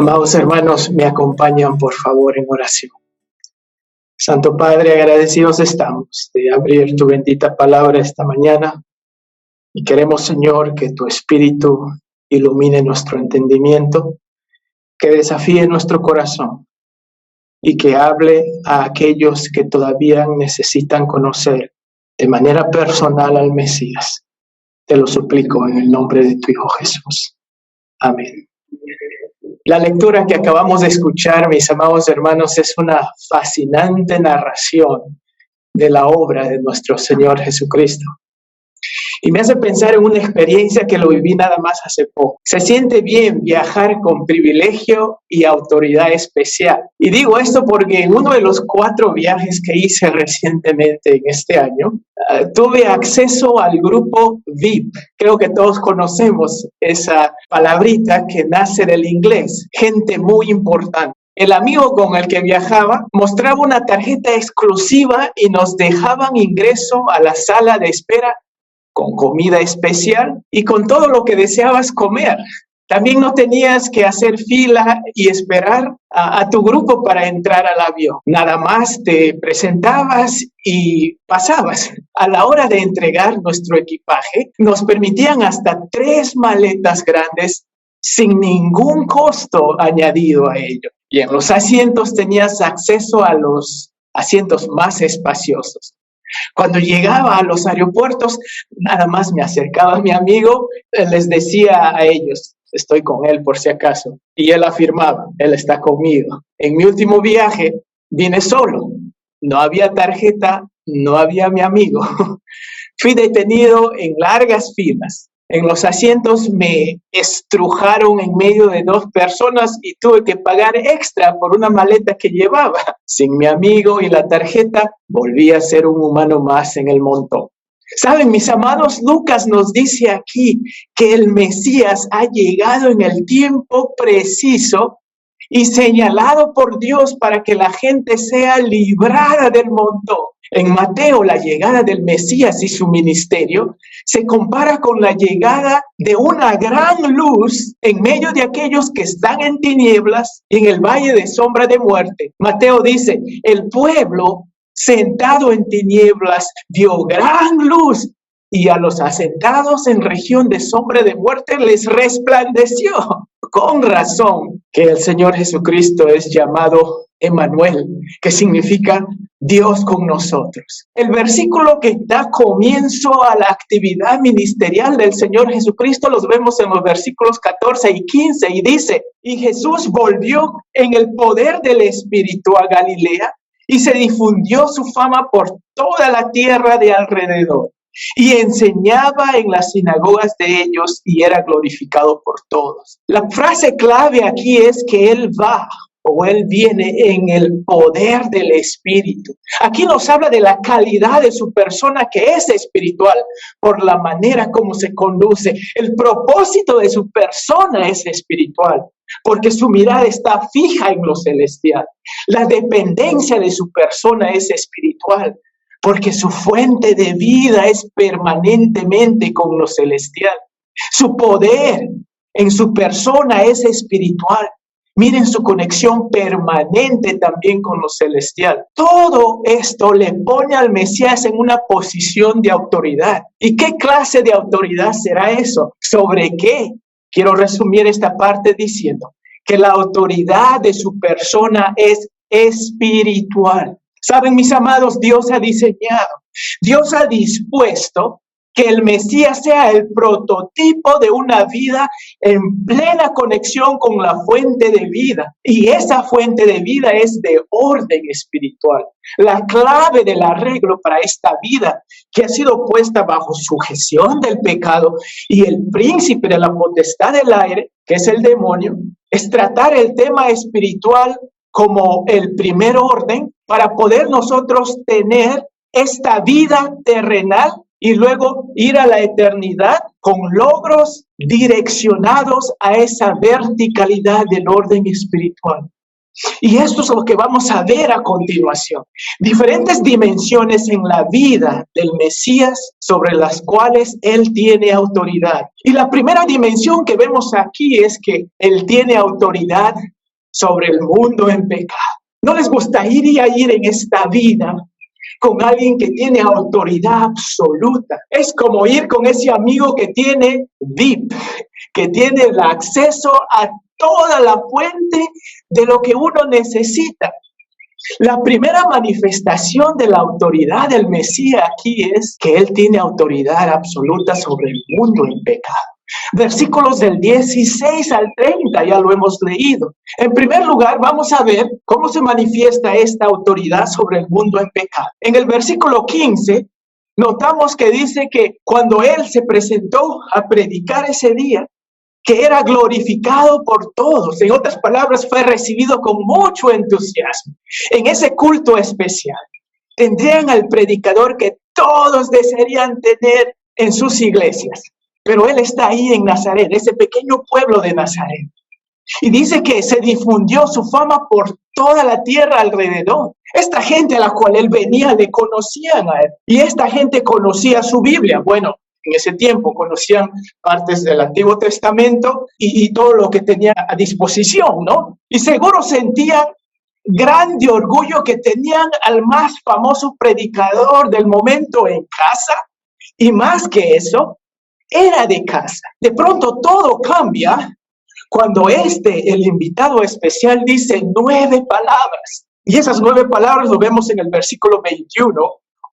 Amados hermanos, me acompañan por favor en oración. Santo Padre, agradecidos estamos de abrir tu bendita palabra esta mañana y queremos, Señor, que tu Espíritu ilumine nuestro entendimiento, que desafíe nuestro corazón y que hable a aquellos que todavía necesitan conocer de manera personal al Mesías. Te lo suplico en el nombre de tu Hijo Jesús. Amén. La lectura que acabamos de escuchar, mis amados hermanos, es una fascinante narración de la obra de nuestro Señor Jesucristo. Y me hace pensar en una experiencia que lo viví nada más hace poco. Se siente bien viajar con privilegio y autoridad especial. Y digo esto porque en uno de los 4 viajes que hice recientemente en este año, tuve acceso al grupo VIP. Creo que todos conocemos esa palabrita que nace del inglés, gente muy importante. El amigo con el que viajaba mostraba una tarjeta exclusiva y nos dejaban ingreso a la sala de espera con comida especial y con todo lo que deseabas comer. También no tenías que hacer fila y esperar a tu grupo para entrar al avión. Nada más te presentabas y pasabas. A la hora de entregar nuestro equipaje, nos permitían hasta 3 maletas grandes sin ningún costo añadido a ello. Y en los asientos tenías acceso a los asientos más espaciosos. Cuando llegaba a los aeropuertos, nada más me acercaba a mi amigo, les decía a ellos, estoy con él por si acaso, y él afirmaba, él está conmigo. En mi último viaje vine solo, no había tarjeta, no había mi amigo. Fui detenido en largas filas. En los asientos me estrujaron en medio de 2 personas y tuve que pagar extra por una maleta que llevaba. Sin mi amigo y la tarjeta, volví a ser un humano más en el montón. Saben, mis amados, Lucas nos dice aquí que el Mesías ha llegado en el tiempo preciso y señalado por Dios para que la gente sea librada del montón. En Mateo, la llegada del Mesías y su ministerio se compara con la llegada de una gran luz en medio de aquellos que están en tinieblas y en el valle de sombra de muerte. Mateo dice, el pueblo sentado en tinieblas vio gran luz y a los asentados en región de sombra de muerte les resplandeció. Con razón que el Señor Jesucristo es llamado Emmanuel, que significa Dios con nosotros. El versículo que da comienzo a la actividad ministerial del Señor Jesucristo los vemos en los versículos 14 y 15 y dice, y Jesús volvió en el poder del Espíritu a Galilea y se difundió su fama por toda la tierra de alrededor. Y enseñaba en las sinagogas de ellos y era glorificado por todos. La frase clave aquí es que Él va o Él viene en el poder del Espíritu. Aquí nos habla de la calidad de su persona que es espiritual por la manera como se conduce. El propósito de su persona es espiritual porque su mirada está fija en lo celestial. La dependencia de su persona es espiritual porque su fuente de vida es permanentemente con lo celestial. Su poder en su persona es espiritual. Miren su conexión permanente también con lo celestial. Todo esto le pone al Mesías en una posición de autoridad. ¿Y qué clase de autoridad será eso? ¿Sobre qué? Quiero resumir esta parte diciendo que la autoridad de su persona es espiritual. Saben, mis amados, Dios ha diseñado, Dios ha dispuesto que el Mesías sea el prototipo de una vida en plena conexión con la fuente de vida. Y esa fuente de vida es de orden espiritual. La clave del arreglo para esta vida que ha sido puesta bajo sujeción del pecado y el príncipe de la potestad del aire, que es el demonio, es tratar el tema espiritual como el primer orden para poder nosotros tener esta vida terrenal y luego ir a la eternidad con logros direccionados a esa verticalidad del orden espiritual. Y esto es lo que vamos a ver a continuación. Diferentes dimensiones en la vida del Mesías sobre las cuales Él tiene autoridad. Y la primera dimensión que vemos aquí es que Él tiene autoridad sobre el mundo en pecado. ¿No les gustaría ir en esta vida con alguien que tiene autoridad absoluta? Es como ir con ese amigo que tiene VIP, que tiene el acceso a toda la fuente de lo que uno necesita. La primera manifestación de la autoridad del Mesías aquí es que Él tiene autoridad absoluta sobre el mundo en pecado. Versículos del 16 al 30 ya lo hemos leído. En primer lugar, vamos a ver cómo se manifiesta esta autoridad sobre el mundo en pecado. En el versículo 15, notamos que dice que cuando Él se presentó a predicar ese día, que era glorificado por todos. En otras palabras, fue recibido con mucho entusiasmo. En ese culto especial, tendrían al predicador que todos desearían tener en sus iglesias. Pero Él está ahí en Nazaret, ese pequeño pueblo de Nazaret. Y dice que se difundió su fama por toda la tierra alrededor. Esta gente a la cual Él venía le conocían a Él. Y esta gente conocía su Biblia. Bueno, en ese tiempo conocían partes del Antiguo Testamento y todo lo que tenía a disposición, ¿no? Y seguro sentían grande orgullo que tenían al más famoso predicador del momento en casa. Y más que eso, era de casa. De pronto todo cambia cuando el invitado especial, dice 9 palabras. Y esas 9 palabras lo vemos en el versículo 21.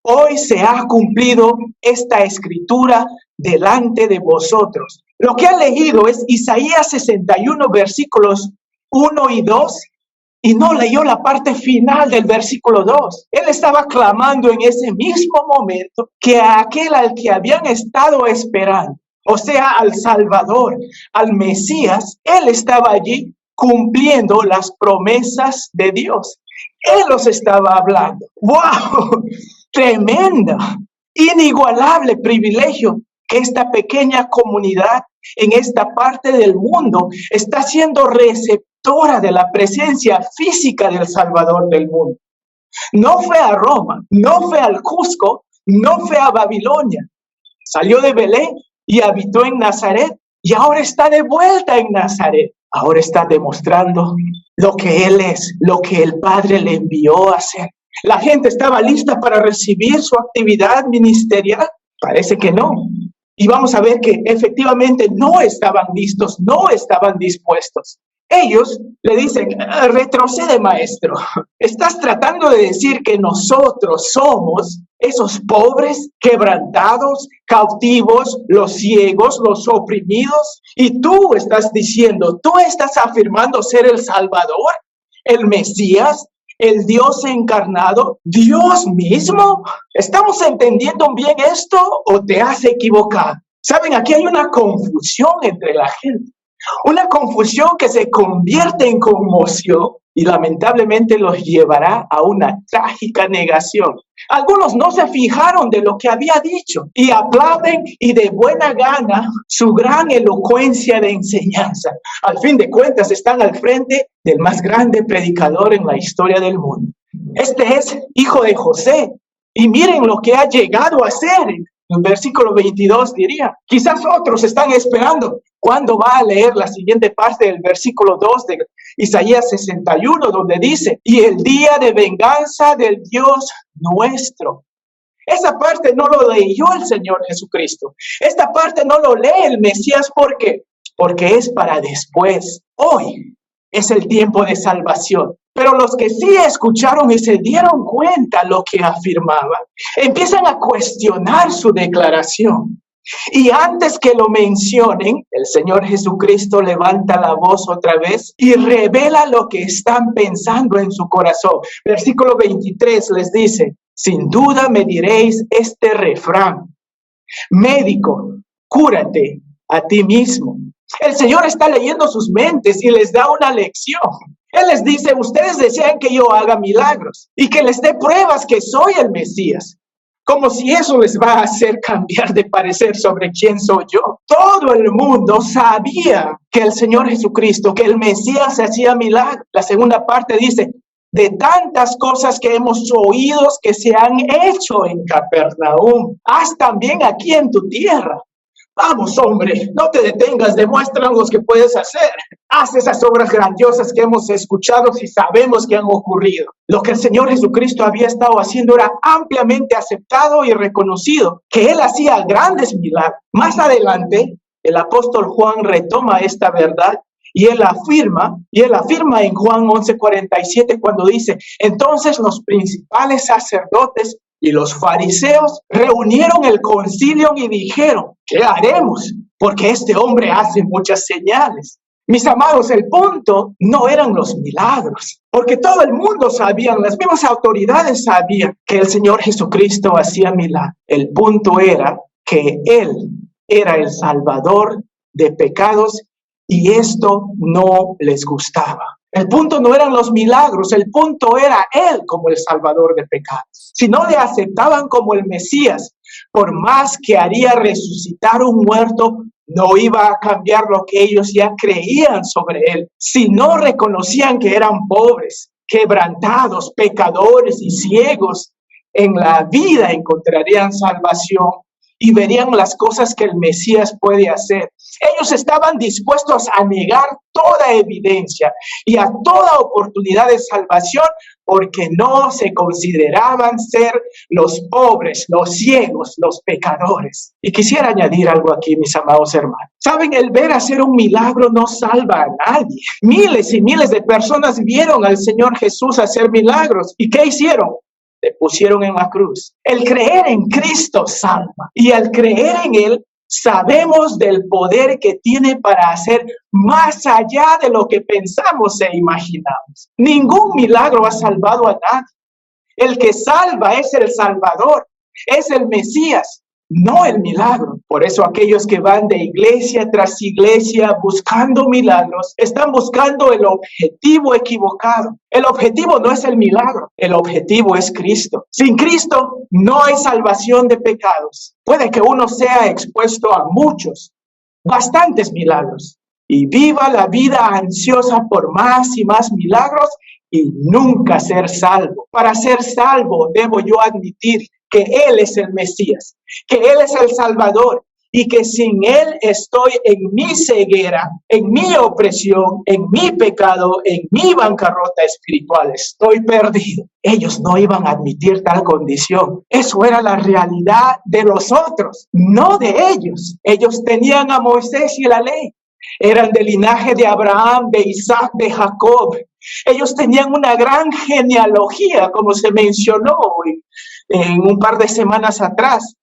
Hoy se ha cumplido esta escritura delante de vosotros. Lo que ha leído es Isaías 61, versículos 1 y 2, y no leyó la parte final del versículo 2. Él estaba clamando en ese mismo momento que a aquel al que habían estado esperando, o sea, al Salvador, al Mesías, Él estaba allí cumpliendo las promesas de Dios. Él los estaba hablando. ¡Wow! Tremenda, inigualable privilegio que esta pequeña comunidad en esta parte del mundo está siendo receptora de la presencia física del Salvador del mundo. No fue a Roma, no fue al Cusco, no fue a Babilonia. Salió de Belén y habitó en Nazaret y ahora está de vuelta en Nazaret. Ahora está demostrando lo que Él es, lo que el Padre le envió a hacer. ¿La gente estaba lista para recibir su actividad ministerial? Parece que no. Y vamos a ver que efectivamente no estaban listos, no estaban dispuestos. Ellos le dicen, retrocede, maestro. Estás tratando de decir que nosotros somos esos pobres, quebrantados, cautivos, los ciegos, los oprimidos. Y tú estás diciendo, tú estás afirmando ser el Salvador, el Mesías, el Dios encarnado, Dios mismo. ¿Estamos entendiendo bien esto o te has equivocado? Saben, aquí hay una confusión entre la gente. Una confusión que se convierte en conmoción y lamentablemente los llevará a una trágica negación. Algunos no se fijaron de lo que había dicho y aplauden y de buena gana su gran elocuencia de enseñanza. Al fin de cuentas están al frente del más grande predicador en la historia del mundo. Este es hijo de José y miren lo que ha llegado a ser. El versículo 22 diría, quizás otros están esperando cuándo va a leer la siguiente parte del versículo 2 de Isaías 61, donde dice, y el día de venganza del Dios nuestro. Esa parte no lo leyó el Señor Jesucristo. Esta parte no lo lee el Mesías porque es para después. Hoy es el tiempo de salvación. Pero los que sí escucharon y se dieron cuenta lo que afirmaba, empiezan a cuestionar su declaración. Y antes que lo mencionen, el Señor Jesucristo levanta la voz otra vez y revela lo que están pensando en su corazón. Versículo 23 les dice, sin duda me diréis este refrán, médico, cúrate a ti mismo. El Señor está leyendo sus mentes y les da una lección. Él les dice, ustedes desean que yo haga milagros y que les dé pruebas que soy el Mesías. como si eso les va a hacer cambiar de parecer sobre quién soy yo. Todo el mundo sabía que el Señor Jesucristo, que el Mesías hacía milagros. La segunda parte dice, de tantas cosas que hemos oído que se han hecho en Capernaum, haz también aquí en tu tierra. Vamos, hombre, no te detengas, demuéstranos lo que puedes hacer. Haz esas obras grandiosas que hemos escuchado y sabemos que han ocurrido. Lo que el Señor Jesucristo había estado haciendo era ampliamente aceptado y reconocido, que Él hacía grandes milagros. Más adelante, el apóstol Juan retoma esta verdad y él afirma en Juan 11:47 cuando dice, entonces los principales sacerdotes y los fariseos reunieron el concilio y dijeron, ¿qué haremos? Porque este hombre hace muchas señales. Mis amados, el punto no eran los milagros, porque todo el mundo sabía, las mismas autoridades sabían que el Señor Jesucristo hacía milagros. El punto era que Él era el Salvador de pecados y esto no les gustaba. El punto no eran los milagros, el punto era Él como el Salvador de pecados. Si no le aceptaban como el Mesías, por más que haría resucitar un muerto, no iba a cambiar lo que ellos ya creían sobre Él. Si no reconocían que eran pobres, quebrantados, pecadores y ciegos, en la vida encontrarían salvación y verían las cosas que el Mesías puede hacer. Ellos estaban dispuestos a negar toda evidencia y a toda oportunidad de salvación porque no se consideraban ser los pobres, los ciegos, los pecadores. Y quisiera añadir algo aquí, mis amados hermanos. Saben, el ver hacer un milagro no salva a nadie. Miles y miles de personas vieron al Señor Jesús hacer milagros. ¿Y qué hicieron? Le pusieron en la cruz. El creer en Cristo salva. Y al creer en Él, sabemos del poder que tiene para hacer más allá de lo que pensamos e imaginamos. Ningún milagro ha salvado a nadie. El que salva es el Salvador, es el Mesías, no el milagro. Por eso aquellos que van de iglesia tras iglesia buscando milagros, están buscando el objetivo equivocado. El objetivo no es el milagro, el objetivo es Cristo. Sin Cristo no hay salvación de pecados. Puede que uno sea expuesto a muchos, bastantes milagros, y viva la vida ansiosa por más y más milagros y nunca ser salvo. Para ser salvo debo yo admitir que Él es el Mesías, que Él es el Salvador y que sin Él estoy en mi ceguera, en mi opresión, en mi pecado, en mi bancarrota espiritual. Estoy perdido. Ellos no iban a admitir tal condición. Eso era la realidad de los otros, no de ellos. Ellos tenían a Moisés y la ley. Eran del linaje de Abraham, de Isaac, de Jacob. Ellos tenían una gran genealogía, como se mencionó en un par de semanas atrás.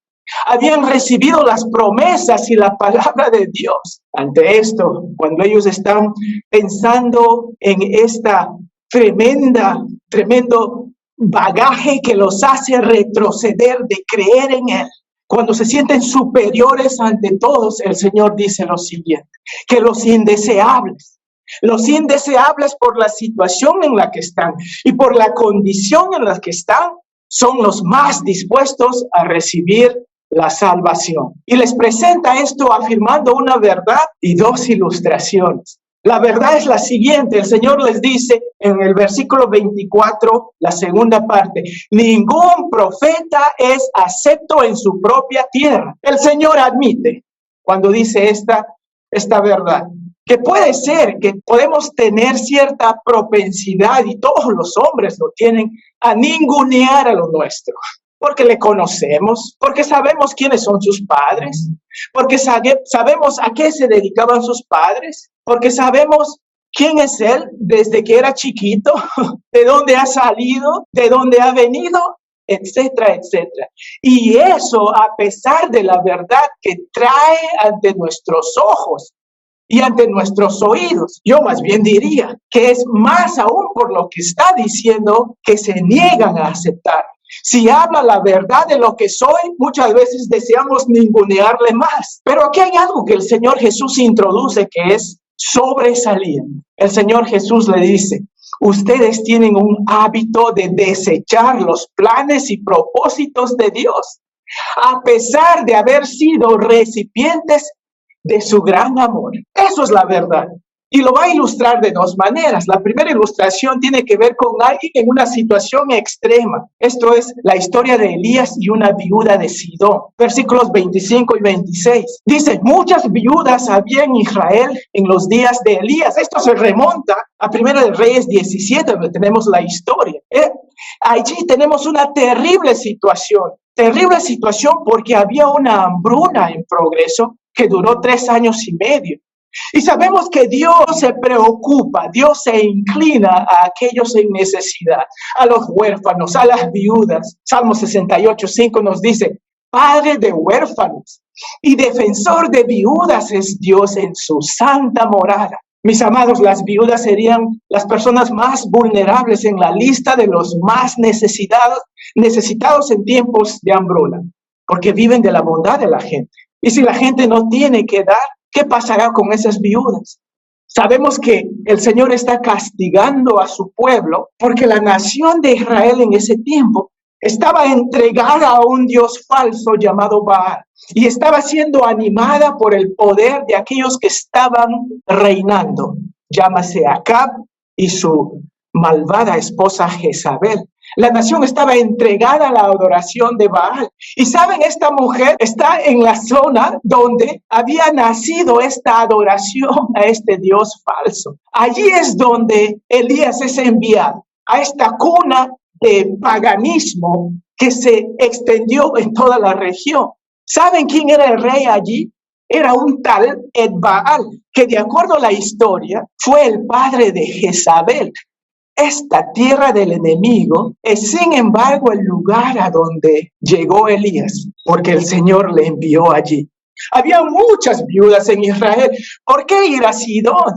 Habían recibido las promesas y la palabra de Dios. Ante esto, cuando ellos están pensando en esta tremendo bagaje que los hace retroceder de creer en Él, cuando se sienten superiores ante todos, el Señor dice lo siguiente, que los indeseables por la situación en la que están y por la condición en la que están, son los más dispuestos a recibir la salvación. Y les presenta esto afirmando una verdad y dos ilustraciones. La verdad es la siguiente, el Señor les dice en el versículo 24, la segunda parte, ningún profeta es acepto en su propia tierra. El Señor admite cuando dice esta verdad, que puede ser que podemos tener cierta propensidad, y todos los hombres lo tienen, a ningunear a lo nuestro. Porque le conocemos, porque sabemos quiénes son sus padres, porque sabemos a qué se dedicaban sus padres, porque sabemos quién es él desde que era chiquito, de dónde ha salido, de dónde ha venido, etcétera, etcétera. Y eso a pesar de la verdad que trae ante nuestros ojos y ante nuestros oídos. Yo más bien diría que es más aún por lo que está diciendo que se niegan a aceptar. Si habla la verdad de lo que soy, muchas veces deseamos ningunearle más. Pero aquí hay algo que el Señor Jesús introduce que es sobresaliente. El Señor Jesús le dice, Ustedes tienen un hábito de desechar los planes y propósitos de Dios, a pesar de haber sido recipientes de su gran amor. Eso es la verdad. Y lo va a ilustrar de dos maneras. La primera ilustración tiene que ver con alguien en una situación extrema. Esto es la historia de Elías y una viuda de Sidón. Versículos 25 y 26. Dice, muchas viudas había en Israel en los días de Elías. Esto se remonta a Primera de Reyes 17, donde tenemos la historia. Allí tenemos una terrible situación porque había una hambruna en progreso que duró 3 años y medio. Y sabemos que Dios se preocupa, Dios se inclina a aquellos en necesidad, a los huérfanos, a las viudas. Salmo 68:5 nos dice, Padre de huérfanos y defensor de viudas es Dios en su santa morada. Mis amados, las viudas serían las personas más vulnerables en la lista de los más necesitados en tiempos de hambruna, porque viven de la bondad de la gente. Y si la gente no tiene que dar, ¿qué pasará con esas viudas? Sabemos que el Señor está castigando a su pueblo porque la nación de Israel en ese tiempo estaba entregada a un Dios falso llamado Baal y estaba siendo animada por el poder de aquellos que estaban reinando. Llámase Acab y su malvada esposa Jezabel. La nación estaba entregada a la adoración de Baal. Y saben, esta mujer está en la zona donde había nacido esta adoración a este Dios falso. Allí es donde Elías es enviado, a esta cuna de paganismo que se extendió en toda la región. ¿Saben quién era el rey allí? Era un tal Ed-Baal, que de acuerdo a la historia fue el padre de Jezabel. Esta tierra del enemigo es, sin embargo, el lugar a donde llegó Elías, porque el Señor le envió allí. Había muchas viudas en Israel. ¿Por qué ir a Sidón?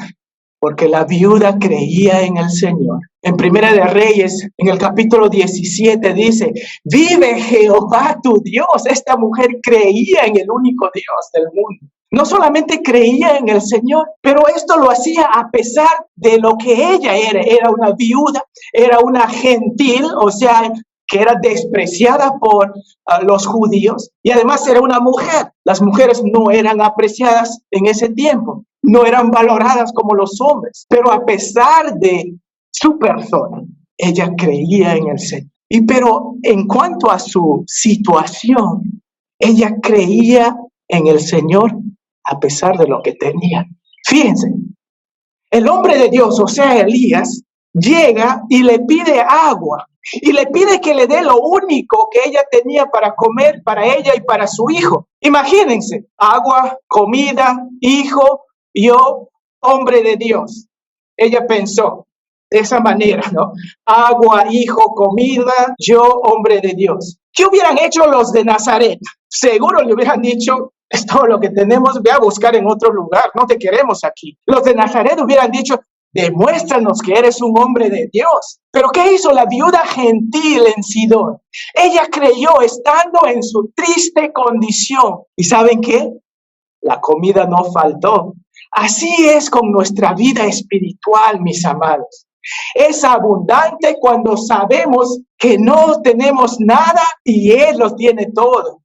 Porque la viuda creía en el Señor. En Primera de Reyes, en el capítulo 17, dice, vive Jehová tu Dios. Esta mujer creía en el único Dios del mundo. No solamente creía en el Señor, pero esto lo hacía a pesar de lo que ella era. Era una viuda, era una gentil, o sea, que era despreciada por los judíos, y además era una mujer. Las mujeres no eran apreciadas en ese tiempo, no eran valoradas como los hombres, pero a pesar de su persona, ella creía en el Señor. Pero en cuanto a su situación, ella creía en el Señor a pesar de lo que tenía. Fíjense, el hombre de Dios, o sea, Elías, llega y le pide agua y le pide que le dé lo único que ella tenía para comer, para ella y para su hijo. Imagínense, agua, comida, hijo, yo, hombre de Dios. Ella pensó de esa manera, ¿no? Agua, hijo, comida, yo, hombre de Dios. ¿Qué hubieran hecho los de Nazaret? Seguro le hubieran dicho, es todo lo que tenemos, ve a buscar en otro lugar, no te queremos aquí. Los de Nazaret hubieran dicho, demuéstranos que eres un hombre de Dios. Pero ¿qué hizo la viuda gentil en Sidón? Ella creyó estando en su triste condición. ¿Y saben qué? La comida no faltó. Así es con nuestra vida espiritual, mis amados. Es abundante cuando sabemos que no tenemos nada y Él lo tiene todo.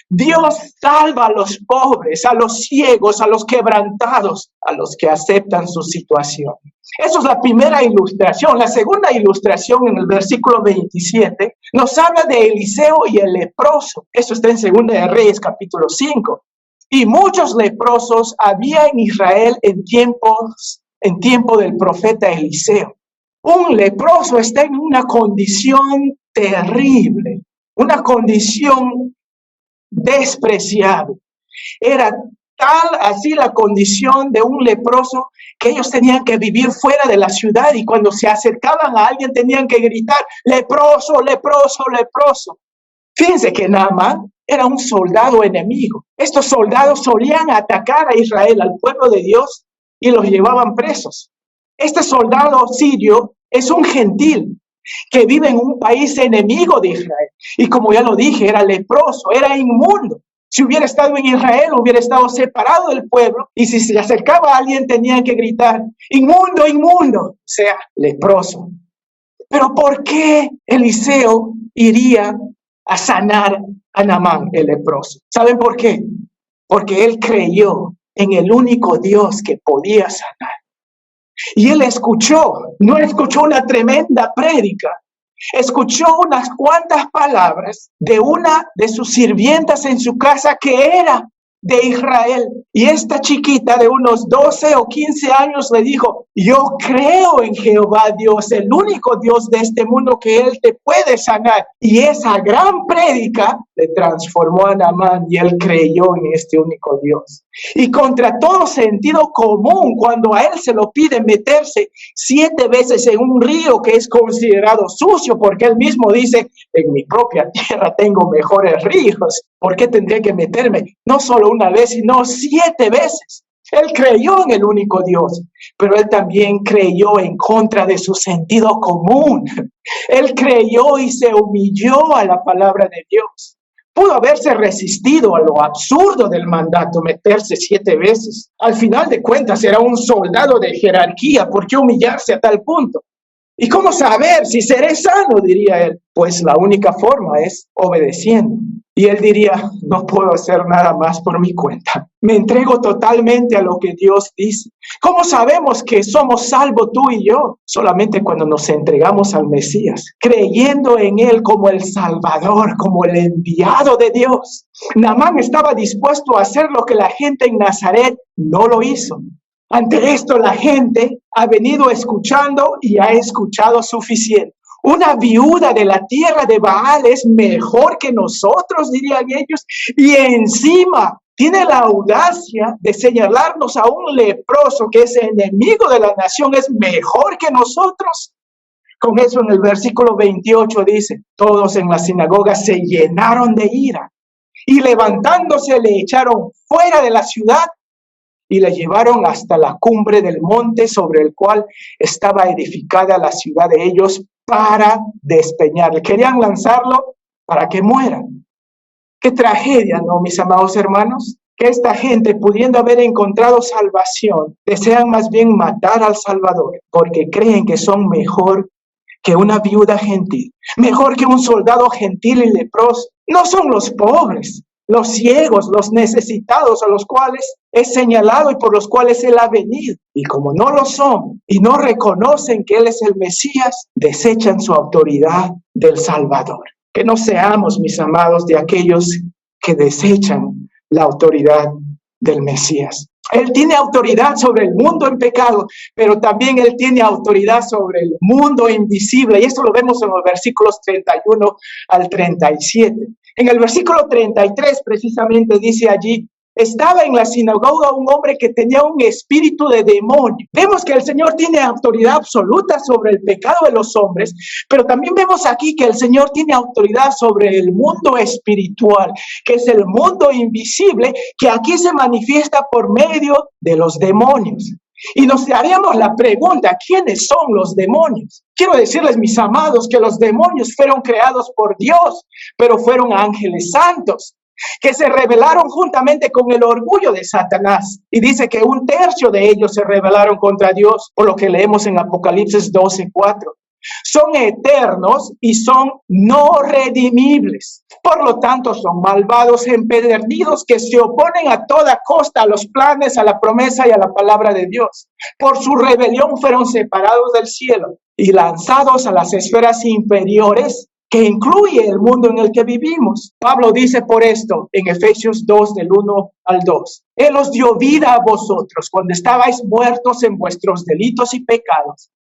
Dios salva a los pobres, a los ciegos, a los quebrantados, a los que aceptan su situación. Esa es la primera ilustración. La segunda ilustración en el versículo 27 nos habla de Eliseo y el leproso. Eso está en Segunda de Reyes, capítulo 5. Y muchos leprosos había en Israel en tiempo del profeta Eliseo. Un leproso está en una condición terrible, una condición despreciable. Era tal así la condición de un leproso que ellos tenían que vivir fuera de la ciudad y cuando se acercaban a alguien tenían que gritar, leproso, leproso, leproso. Fíjense que Naamán era un soldado enemigo. Estos soldados solían atacar a Israel, al pueblo de Dios, y los llevaban presos. Este soldado sirio es un gentil que vive en un país enemigo de Israel. Y como ya lo dije, era leproso, era inmundo. Si hubiera estado en Israel, hubiera estado separado del pueblo. Y si se acercaba a alguien, tenían que gritar, inmundo, inmundo, o sea, leproso. Pero ¿por qué Eliseo iría a sanar a Naamán, el leproso? ¿Saben por qué? Porque él creyó en el único Dios que podía sanar. Y él escuchó, no escuchó una tremenda prédica, escuchó unas cuantas palabras de una de sus sirvientas en su casa que era de Israel. Y esta chiquita de unos 12 o 15 años le dijo, yo creo en Jehová Dios, el único Dios de este mundo, que Él te puede sanar. Y esa gran prédica le transformó a Naamán y él creyó en este único Dios. Y contra todo sentido común, cuando a él se lo pide meterse 7 veces en un río que es considerado sucio, porque él mismo dice, en mi propia tierra tengo mejores ríos, ¿por qué tendría que meterme? No solo una vez, sino 7 veces. Él creyó en el único Dios, pero él también creyó en contra de su sentido común. Él creyó y se humilló a la palabra de Dios. Pudo haberse resistido a lo absurdo del mandato, meterse 7 veces. Al final de cuentas, era un soldado de jerarquía. ¿Por qué humillarse a tal punto? ¿Y cómo saber si seré sano? Diría él. Pues la única forma es obedeciendo. Y él diría, no puedo hacer nada más por mi cuenta. Me entrego totalmente a lo que Dios dice. ¿Cómo sabemos que somos salvos tú y yo? Solamente cuando nos entregamos al Mesías, creyendo en Él como el Salvador, como el enviado de Dios. Naamán estaba dispuesto a hacer lo que la gente en Nazaret no lo hizo. Ante esto, la gente ha venido escuchando y ha escuchado suficiente. Una viuda de la tierra de Baal es mejor que nosotros, dirían ellos, y encima tiene la audacia de señalarnos a un leproso que es enemigo de la nación, es mejor que nosotros. Con eso en el versículo 28 dice, todos en la sinagoga se llenaron de ira y levantándose le echaron fuera de la ciudad y la llevaron hasta la cumbre del monte sobre el cual estaba edificada la ciudad de ellos para despeñarle. Querían lanzarlo para que muera. Qué tragedia, ¿no, mis amados hermanos? Que esta gente, pudiendo haber encontrado salvación, desean más bien matar al Salvador, porque creen que son mejor que una viuda gentil, mejor que un soldado gentil y leproso. No son los pobres, los ciegos, los necesitados a los cuales es señalado y por los cuales Él ha venido. Y como no lo son y no reconocen que Él es el Mesías, desechan su autoridad del Salvador. Que no seamos, mis amados, de aquellos que desechan la autoridad del Mesías. Él tiene autoridad sobre el mundo en pecado, pero también Él tiene autoridad sobre el mundo invisible. Y esto lo vemos en los versículos 31 al 37. En el versículo 33 precisamente dice allí, estaba en la sinagoga un hombre que tenía un espíritu de demonio. Vemos que el Señor tiene autoridad absoluta sobre el pecado de los hombres, pero también vemos aquí que el Señor tiene autoridad sobre el mundo espiritual, que es el mundo invisible, que aquí se manifiesta por medio de los demonios. Y nos haríamos la pregunta, ¿quiénes son los demonios? Quiero decirles, mis amados, que los demonios fueron creados por Dios, pero fueron ángeles santos, que se rebelaron juntamente con el orgullo de Satanás. Y dice que 1/3 de ellos se rebelaron contra Dios, por lo que leemos en Apocalipsis 12:4. Son eternos y son no redimibles. Por lo tanto, son malvados, empedernidos, que se oponen a toda costa a los planes, a la promesa y a la palabra de Dios. Por su rebelión fueron separados del cielo y lanzados a las esferas inferiores, que incluye el mundo en el que vivimos. Pablo dice por esto en Efesios 2, del 1 al 2. Él os dio vida a vosotros cuando estabais muertos en vuestros delitos y pecados,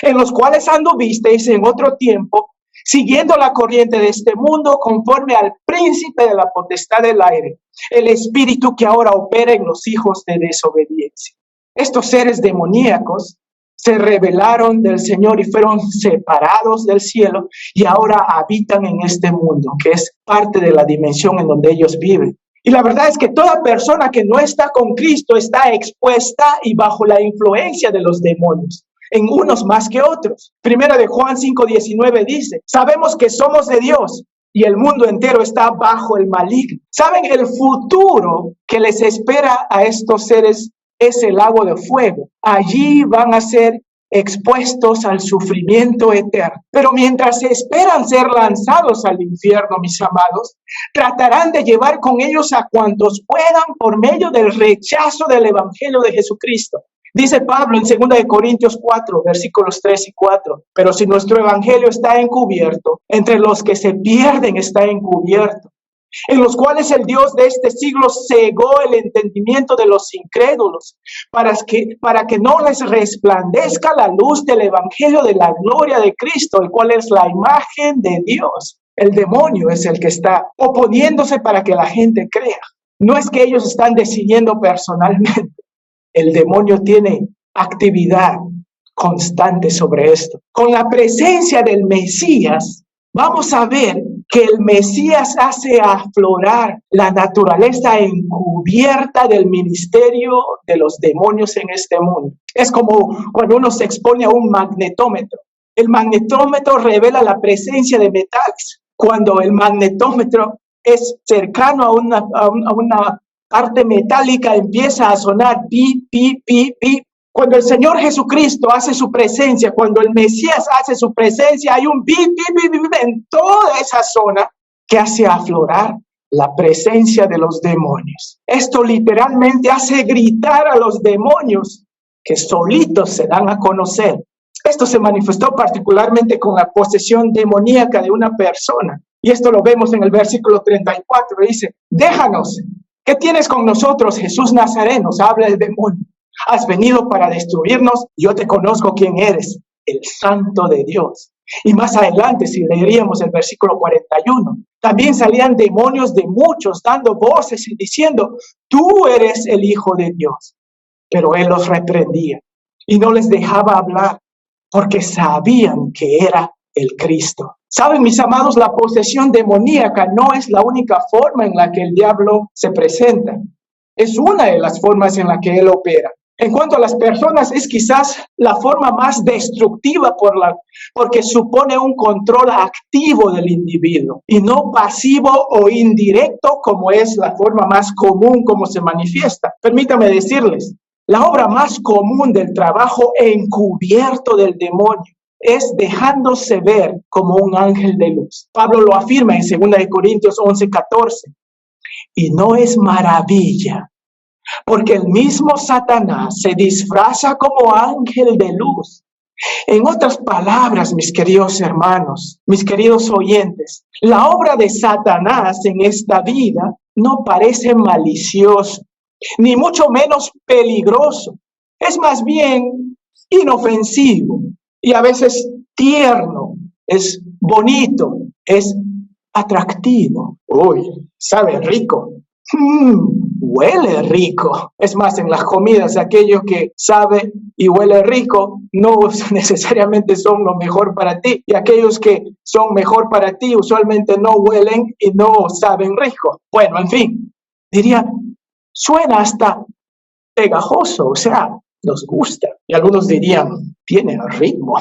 en los cuales anduvisteis en otro tiempo, siguiendo la corriente de este mundo, conforme al príncipe de la potestad del aire, el espíritu que ahora opera en los hijos de desobediencia. Estos seres demoníacos se rebelaron del Señor y fueron separados del cielo y ahora habitan en este mundo, que es parte de la dimensión en donde ellos viven. Y la verdad es que toda persona que no está con Cristo está expuesta y bajo la influencia de los demonios, en unos más que otros. Primera de Juan 5:19 dice, sabemos que somos de Dios y el mundo entero está bajo el maligno. ¿Saben? El futuro que les espera a estos seres es el lago de fuego. Allí van a ser expuestos al sufrimiento eterno. Pero mientras esperan ser lanzados al infierno, mis amados, tratarán de llevar con ellos a cuantos puedan por medio del rechazo del evangelio de Jesucristo. Dice Pablo en 2 Corintios 4, versículos 3 y 4, pero si nuestro evangelio está encubierto, entre los que se pierden está encubierto, en los cuales el Dios de este siglo cegó el entendimiento de los incrédulos, para que no les resplandezca la luz del evangelio de la gloria de Cristo, el cual es la imagen de Dios. El demonio es el que está oponiéndose para que la gente crea. No es que ellos están decidiendo personalmente. El demonio tiene actividad constante sobre esto. Con la presencia del Mesías, vamos a ver que el Mesías hace aflorar la naturaleza encubierta del ministerio de los demonios en este mundo. Es como cuando uno se expone a un magnetómetro. El magnetómetro revela la presencia de metales. Cuando el magnetómetro es cercano a una parte metálica, empieza a sonar pi, pi, pi, pi. Cuando el Señor Jesucristo hace su presencia, cuando el Mesías hace su presencia, hay un pi, pi, pi, pi en toda esa zona que hace aflorar la presencia de los demonios. Esto literalmente hace gritar a los demonios que solitos se dan a conocer. Esto se manifestó particularmente con la posesión demoníaca de una persona. Y esto lo vemos en el versículo 34. Dice, déjanos. ¿Qué tienes con nosotros, Jesús Nazareno? Habla el demonio. Has venido para destruirnos. Yo te conozco quién eres, el Santo de Dios. Y más adelante, si leeríamos el versículo 41, también salían demonios de muchos dando voces y diciendo, tú eres el Hijo de Dios. Pero él los reprendía y no les dejaba hablar porque sabían que era el Cristo. Saben, mis amados, la posesión demoníaca no es la única forma en la que el diablo se presenta. Es una de las formas en la que él opera. En cuanto a las personas, es quizás la forma más destructiva porque supone un control activo del individuo y no pasivo o indirecto como es la forma más común como se manifiesta. Permítame decirles, la obra más común del trabajo encubierto del demonio es dejándose ver como un ángel de luz. Pablo lo afirma en 2 Corintios 11:14. Y no es maravilla, porque el mismo Satanás se disfraza como ángel de luz. En otras palabras, mis queridos hermanos, mis queridos oyentes, la obra de Satanás en esta vida no parece malicioso, ni mucho menos peligroso. Es más bien inofensivo y a veces tierno, es bonito, es atractivo. Uy, sabe rico. Huele rico. Es más, en las comidas, aquello que sabe y huele rico no necesariamente son lo mejor para ti. Y aquellos que son mejor para ti usualmente no huelen y no saben rico. Bueno, en fin, diría, suena hasta pegajoso, o sea, nos gusta. Y algunos dirían, tiene ritmo.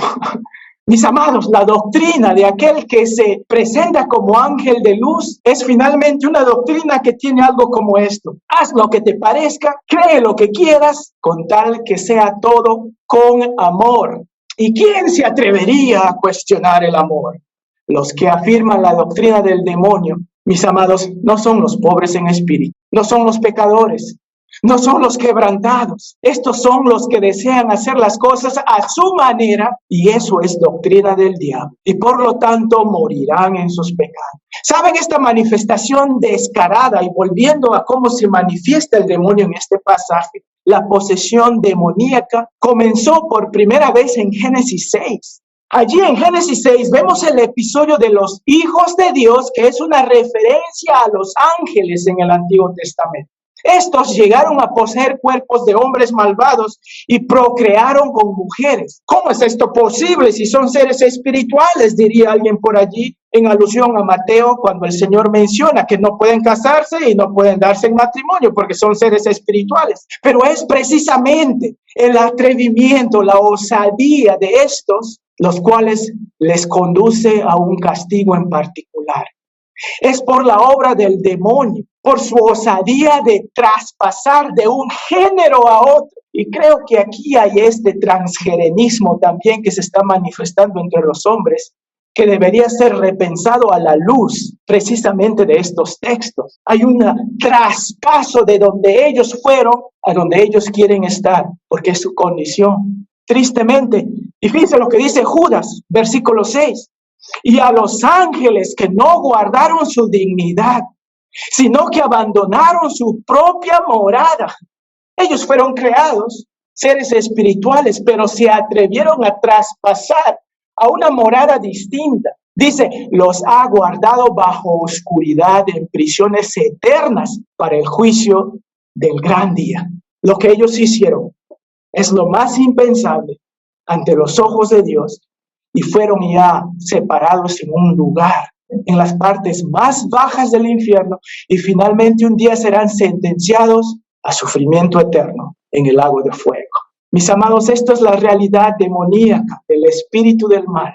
Mis amados, la doctrina de aquel que se presenta como ángel de luz es finalmente una doctrina que tiene algo como esto. Haz lo que te parezca, cree lo que quieras, con tal que sea todo con amor. ¿Y quién se atrevería a cuestionar el amor? Los que afirman la doctrina del demonio, mis amados, no son los pobres en espíritu, no son los pecadores, no son los quebrantados. Estos son los que desean hacer las cosas a su manera y eso es doctrina del diablo. Y por lo tanto morirán en sus pecados. ¿Saben esta manifestación descarada? Y volviendo a cómo se manifiesta el demonio en este pasaje, la posesión demoníaca comenzó por primera vez en Génesis 6. Allí en Génesis 6 vemos el episodio de los hijos de Dios, que es una referencia a los ángeles en el Antiguo Testamento. Estos llegaron a poseer cuerpos de hombres malvados y procrearon con mujeres. ¿Cómo es esto posible si son seres espirituales? Diría alguien por allí en alusión a Mateo cuando el Señor menciona que no pueden casarse y no pueden darse en matrimonio porque son seres espirituales. Pero es precisamente el atrevimiento, la osadía de estos los cuales les conduce a un castigo en particular. Es por la obra del demonio, por su osadía de traspasar de un género a otro. Y creo que aquí hay este transgerenismo también que se está manifestando entre los hombres, que debería ser repensado a la luz precisamente de estos textos. Hay un traspaso de donde ellos fueron a donde ellos quieren estar, porque es su condición. Tristemente, y fíjense lo que dice Judas, versículo 6. Y a los ángeles que no guardaron su dignidad, sino que abandonaron su propia morada. Ellos fueron creados, seres espirituales, pero se atrevieron a traspasar a una morada distinta. Dice, los ha guardado bajo oscuridad en prisiones eternas para el juicio del gran día. Lo que ellos hicieron es lo más impensable ante los ojos de Dios, y fueron ya separados en un lugar, en las partes más bajas del infierno, y finalmente un día serán sentenciados a sufrimiento eterno en el lago de fuego. Mis amados, esto es la realidad demoníaca del espíritu del mal.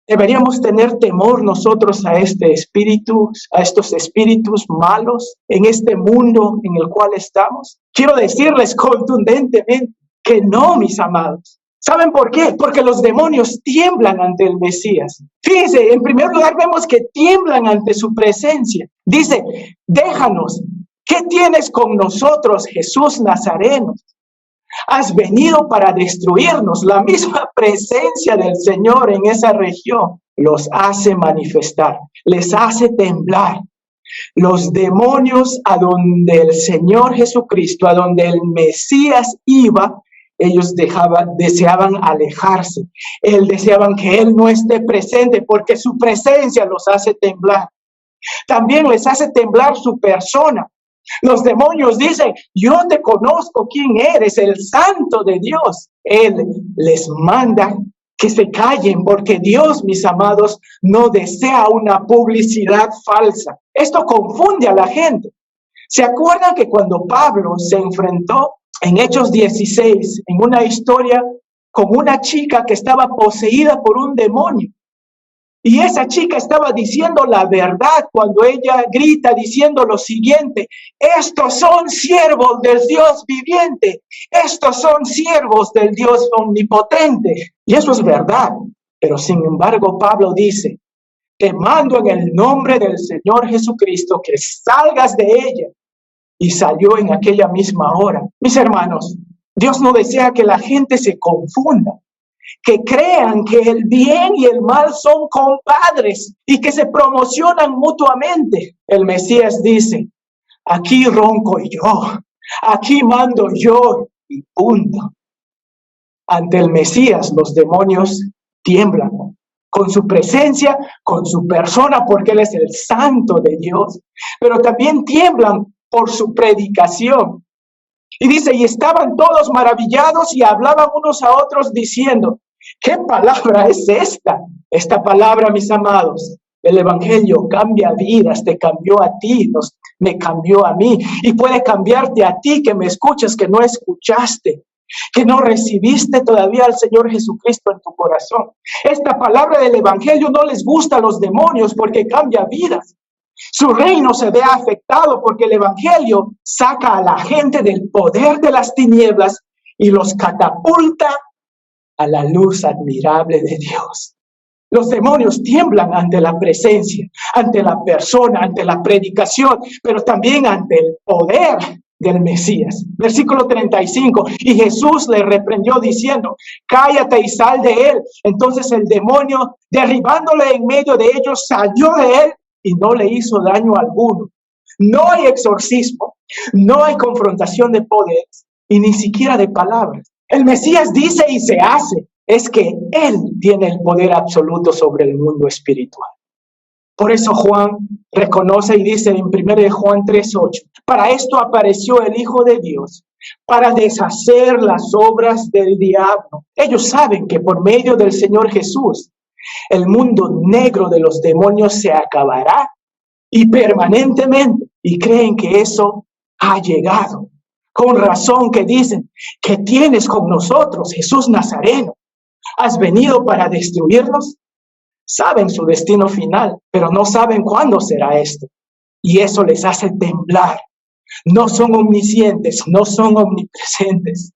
Deberíamos tener temor nosotros a este espíritu, a estos espíritus malos en este mundo en el cual estamos. Quiero decirles contundentemente que no, mis amados. ¿Saben por qué? Porque los demonios tiemblan ante el Mesías. Fíjense, en primer lugar vemos que tiemblan ante su presencia. Dice, déjanos, ¿qué tienes con nosotros, Jesús Nazareno? Has venido para destruirnos. La misma presencia del Señor en esa región los hace manifestar, les hace temblar. Los demonios a donde el Señor Jesucristo, a donde el Mesías iba, ellos deseaban alejarse. Deseaban que Él no esté presente porque su presencia los hace temblar. También les hace temblar su persona. Los demonios dicen, yo te conozco quién eres, el Santo de Dios. Él les manda que se callen porque Dios, mis amados, no desea una publicidad falsa. Esto confunde a la gente. ¿Se acuerdan que cuando Pablo se enfrentó en Hechos 16, en una historia con una chica que estaba poseída por un demonio? Y esa chica estaba diciendo la verdad cuando ella grita diciendo lo siguiente: estos son siervos del Dios viviente, estos son siervos del Dios omnipotente. Y eso es verdad, pero sin embargo Pablo dice, te mando en el nombre del Señor Jesucristo que salgas de ella. Y salió en aquella misma hora. Mis hermanos, Dios no desea que la gente se confunda, que crean que el bien y el mal son compadres y que se promocionan mutuamente. El Mesías dice, aquí ronco yo, aquí mando yo y punto. Ante el Mesías los demonios tiemblan con su presencia, con su persona, porque Él es el Santo de Dios, pero también tiemblan por su predicación. Y dice, y estaban todos maravillados y hablaban unos a otros diciendo, ¿qué palabra es esta? Esta palabra, mis amados, el Evangelio cambia vidas, te cambió a ti, me cambió a mí, y puede cambiarte a ti que me escuchas, que no escuchaste, que no recibiste todavía al Señor Jesucristo en tu corazón. Esta palabra del Evangelio no les gusta a los demonios porque cambia vidas. Su reino se ve afectado porque el Evangelio saca a la gente del poder de las tinieblas y los catapulta a la luz admirable de Dios. Los demonios tiemblan ante la presencia, ante la persona, ante la predicación, pero también ante el poder del Mesías. Versículo 35, y Jesús le reprendió diciendo, cállate y sal de él. Entonces el demonio, derribándole en medio de ellos, salió de él y no le hizo daño alguno. No hay exorcismo, no hay confrontación de poderes y ni siquiera de palabras. El Mesías dice y se hace, es que Él tiene el poder absoluto sobre el mundo espiritual. Por eso Juan reconoce y dice en 1 Juan 3:8, para esto apareció el Hijo de Dios, para deshacer las obras del diablo. Ellos saben que por medio del Señor Jesús, el mundo negro de los demonios se acabará y permanentemente, y creen que eso ha llegado. Con razón que dicen, ¿qué tienes con nosotros, Jesús Nazareno? ¿Has venido para destruirnos? Saben su destino final, pero no saben cuándo será esto. Y eso les hace temblar. No son omniscientes, no son omnipresentes,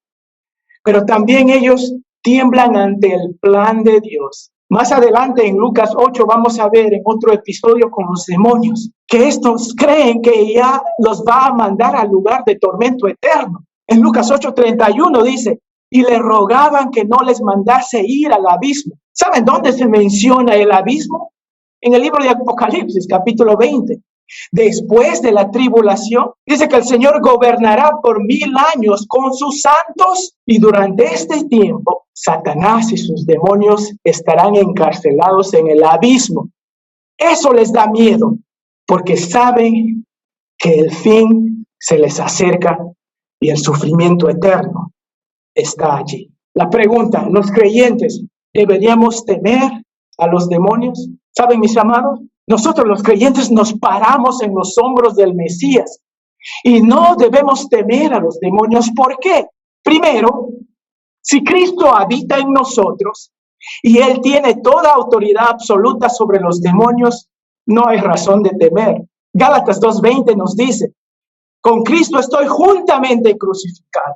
pero también ellos tiemblan ante el plan de Dios. Más adelante en Lucas 8 vamos a ver en otro episodio con los demonios, que estos creen que ya los va a mandar al lugar de tormento eterno. En Lucas 8:31 dice, y le rogaban que no les mandase ir al abismo. ¿Saben dónde se menciona el abismo? En el libro de Apocalipsis, capítulo 20. Después de la tribulación, dice que el Señor gobernará por 1000 años con sus santos y durante este tiempo, Satanás y sus demonios estarán encarcelados en el abismo. Eso les da miedo porque saben que el fin se les acerca y el sufrimiento eterno está allí. La pregunta, ¿los creyentes deberíamos temer a los demonios? ¿Saben, mis amados? Nosotros los creyentes nos paramos en los hombros del Mesías y no debemos temer a los demonios. ¿Por qué? Primero, si Cristo habita en nosotros y Él tiene toda autoridad absoluta sobre los demonios, no hay razón de temer. Gálatas 2:20 nos dice, con Cristo estoy juntamente crucificado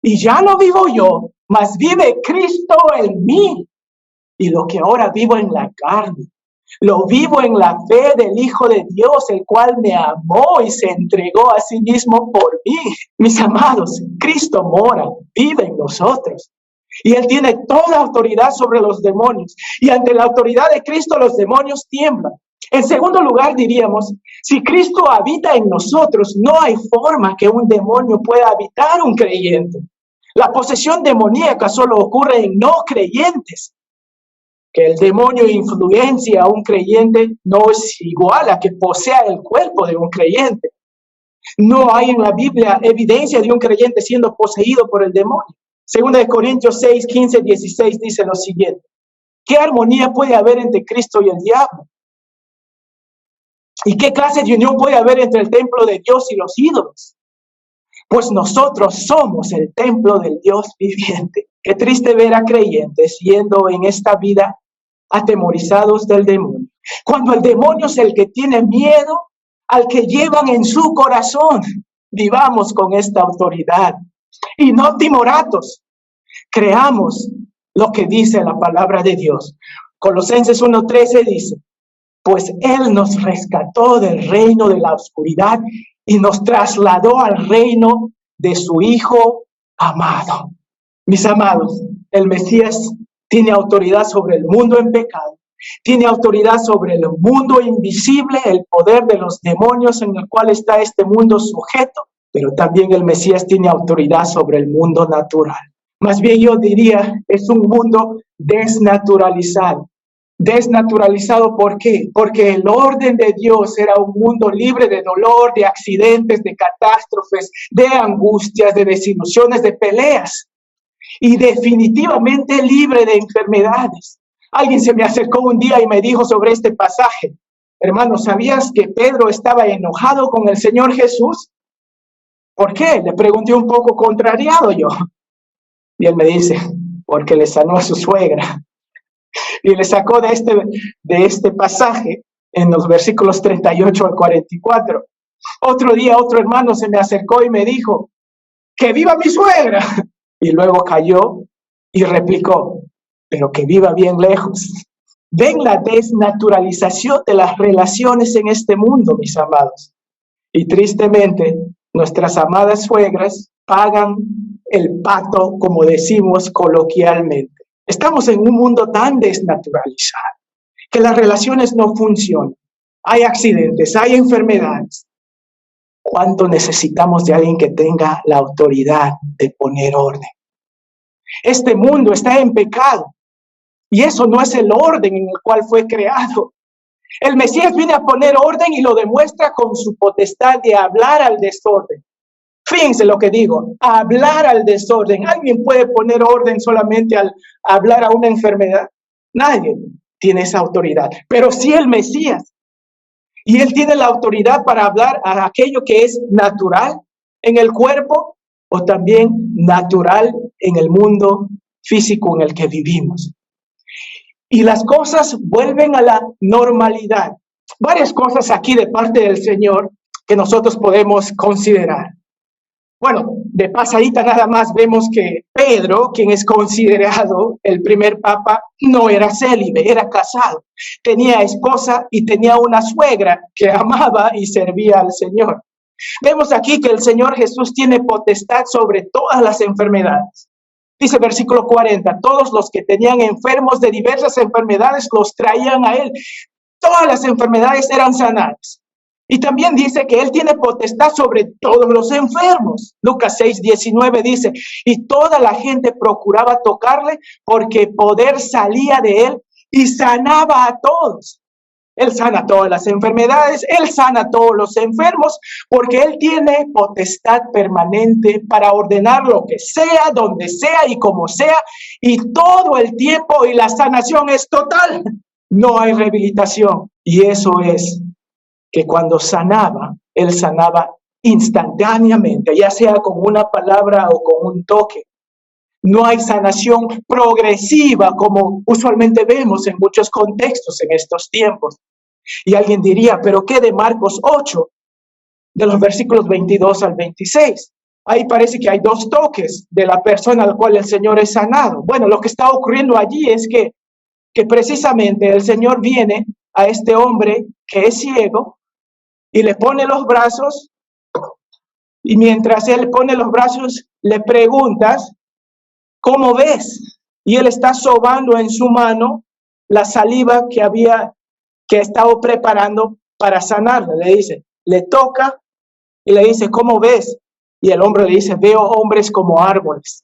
y ya no vivo yo, mas vive Cristo en mí. Y lo que ahora vivo en la carne, lo vivo en la fe del Hijo de Dios, el cual me amó y se entregó a sí mismo por mí. Mis amados, Cristo mora, vive en nosotros. Y Él tiene toda autoridad sobre los demonios. Y ante la autoridad de Cristo, los demonios tiemblan. En segundo lugar, diríamos, si Cristo habita en nosotros, no hay forma que un demonio pueda habitar un creyente. La posesión demoníaca solo ocurre en no creyentes. Que el demonio influencia a un creyente no es igual a que posea el cuerpo de un creyente. No hay en la Biblia evidencia de un creyente siendo poseído por el demonio. Segunda de Corintios 6, 15, 16 dice lo siguiente. ¿Qué armonía puede haber entre Cristo y el diablo? ¿Y qué clase de unión puede haber entre el templo de Dios y los ídolos? Pues nosotros somos el templo del Dios viviente. Qué triste ver a creyentes yendo en esta vida atemorizados del demonio. Cuando el demonio es el que tiene miedo al que llevan en su corazón. Vivamos con esta autoridad y no timoratos. Creamos lo que dice la palabra de Dios. Colosenses 1:13 dice, pues Él nos rescató del reino de la oscuridad y nos trasladó al reino de su Hijo amado. Mis amados, el Mesías tiene autoridad sobre el mundo en pecado, tiene autoridad sobre el mundo invisible, el poder de los demonios en el cual está este mundo sujeto, pero también el Mesías tiene autoridad sobre el mundo natural. Más bien yo diría, es un mundo desnaturalizado. Desnaturalizado, ¿por qué? Porque el orden de Dios era un mundo libre de dolor, de accidentes, de catástrofes, de angustias, de desilusiones, de peleas. Y definitivamente libre de enfermedades. Alguien se me acercó un día y me dijo sobre este pasaje, hermano, ¿sabías que Pedro estaba enojado con el Señor Jesús? ¿Por qué? Le pregunté un poco contrariado yo. Y él me dice, porque le sanó a su suegra. Y le sacó de este pasaje en los versículos 38 al 44. Otro día otro hermano se me acercó y me dijo, ¡que viva mi suegra! Y luego cayó y replicó, pero que viva bien lejos. Ven la desnaturalización de las relaciones en este mundo, mis amados. Y tristemente, nuestras amadas suegras pagan el pato, como decimos coloquialmente. Estamos en un mundo tan desnaturalizado que las relaciones no funcionan. Hay accidentes, hay enfermedades. ¿Cuánto necesitamos de alguien que tenga la autoridad de poner orden? Este mundo está en pecado y eso no es el orden en el cual fue creado. El Mesías viene a poner orden y lo demuestra con su potestad de hablar al desorden. Fíjense lo que digo, hablar al desorden. ¿Alguien puede poner orden solamente al hablar a una enfermedad? Nadie tiene esa autoridad, pero sí el Mesías. Y Él tiene la autoridad para hablar a aquello que es natural en el cuerpo o también natural en el mundo físico en el que vivimos. y las cosas vuelven a la normalidad. Varias cosas aquí de parte del Señor que nosotros podemos considerar. Bueno, de pasadita nada más vemos que Pedro, quien es considerado el primer papa, no era célibe, era casado. Tenía esposa y tenía una suegra que amaba y servía al Señor. Vemos aquí que el Señor Jesús tiene potestad sobre todas las enfermedades. Dice versículo 40, todos los que tenían enfermos de diversas enfermedades los traían a Él. Todas las enfermedades eran sanadas. Y también dice que Él tiene potestad sobre todos los enfermos. Lucas 6:19 dice, y toda la gente procuraba tocarle porque poder salía de Él y sanaba a todos. Él sana todas las enfermedades, Él sana a todos los enfermos, porque Él tiene potestad permanente para ordenar lo que sea, donde sea y como sea, y todo el tiempo, y la sanación es total. No hay rehabilitación, y eso es que cuando sanaba, Él sanaba instantáneamente, ya sea con una palabra o con un toque. No hay sanación progresiva como usualmente vemos en muchos contextos en estos tiempos. Y alguien diría, ¿pero qué de Marcos 8, de los versículos 22 al 26? Ahí parece que hay dos toques de la persona al cual el Señor es sanado. Bueno, lo que está ocurriendo allí es que precisamente el Señor viene a este hombre que es ciego y le pone los brazos, y mientras él pone los brazos, le preguntas, ¿cómo ves? Y él está sobando en su mano la saliva que estaba preparando para sanarle. Le dice, le toca y le dice, ¿cómo ves? Y el hombre le dice, veo hombres como árboles.